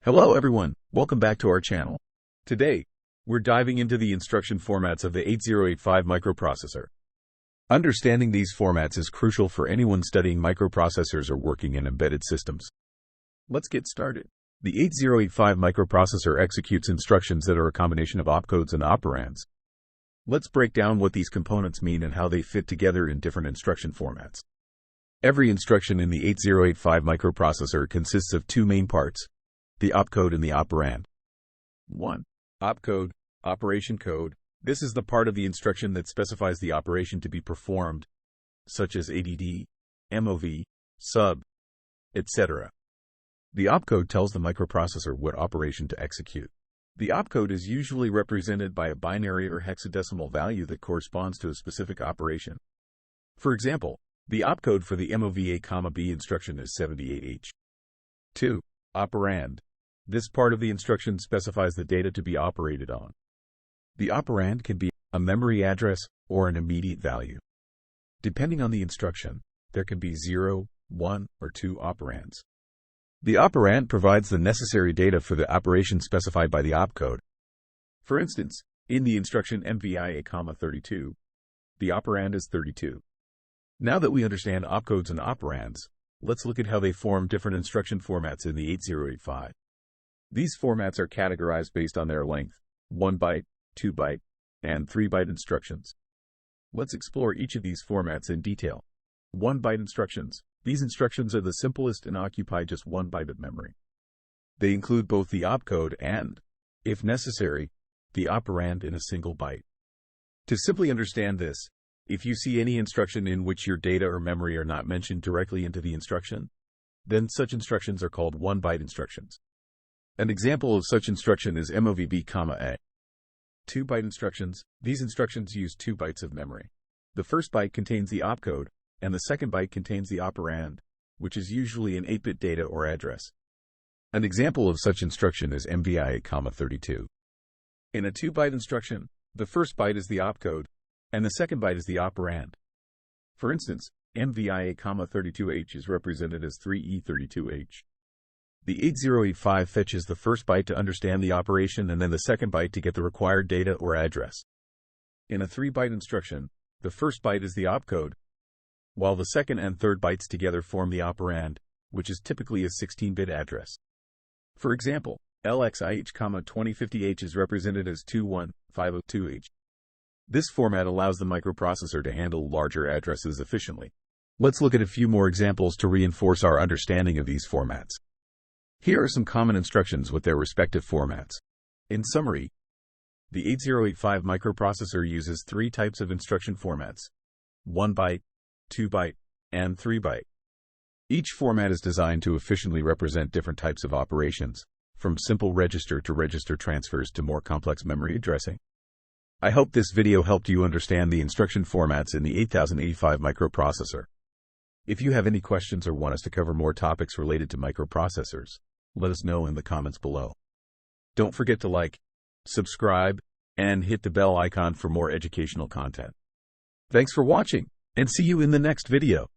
Hello everyone, welcome back to our channel. Today, we're diving into the instruction formats of the 8085 microprocessor. Understanding these formats is crucial for anyone studying microprocessors or working in embedded systems. Let's get started. The 8085 microprocessor executes instructions that are a combination of opcodes and operands. Let's break down what these components mean and how they fit together in different instruction formats. Every instruction in the 8085 microprocessor consists of two main parts: the opcode and the operand. 1. Opcode, operation code. This is the part of the instruction that specifies the operation to be performed, such as ADD, MOV, sub, etc. The opcode tells the microprocessor what operation to execute. The opcode is usually represented by a binary or hexadecimal value that corresponds to a specific operation. For example, the opcode for the MOV A, B instruction is 78H. 2. Operand. This part of the instruction specifies the data to be operated on. The operand can be a memory address or an immediate value. Depending on the instruction, there can be 0, 1, or 2 operands. The operand provides the necessary data for the operation specified by the opcode. For instance, in the instruction MVI A, 32, the operand is 32. Now that we understand opcodes and operands, let's look at how they form different instruction formats in the 8085. These formats are categorized based on their length: 1-byte, 2-byte, and 3-byte instructions. Let's explore each of these formats in detail. 1-byte instructions. These instructions are the simplest and occupy just 1 byte of memory. They include both the opcode and, if necessary, the operand in a single byte. To simply understand this, if you see any instruction in which your data or memory are not mentioned directly into the instruction, then such instructions are called 1-byte instructions. An example of such instruction is MOVB, A. 2-byte instructions. These instructions use 2 bytes of memory. The first byte contains the opcode, and the second byte contains the operand, which is usually an 8-bit data or address. An example of such instruction is MVI A, 32. In a 2-byte instruction, the first byte is the opcode, and the second byte is the operand. For instance, MVI A, 32H is represented as 3E32H. The 8085 fetches the first byte to understand the operation and then the second byte to get the required data or address. In a 3-byte instruction, the first byte is the opcode, while the second and third bytes together form the operand, which is typically a 16-bit address. For example, LXIH, 2050H is represented as 21502H. This format allows the microprocessor to handle larger addresses efficiently. Let's look at a few more examples to reinforce our understanding of these formats. Here are some common instructions with their respective formats. In summary, the 8085 microprocessor uses 3 types of instruction formats: 1-byte, 2-byte, and 3-byte. Each format is designed to efficiently represent different types of operations, from simple register to register transfers to more complex memory addressing. I hope this video helped you understand the instruction formats in the 8085 microprocessor. If you have any questions or want us to cover more topics related to microprocessors, let us know in the comments below. Don't forget to like, subscribe, and hit the bell icon for more educational content. Thanks for watching, and see you in the next video.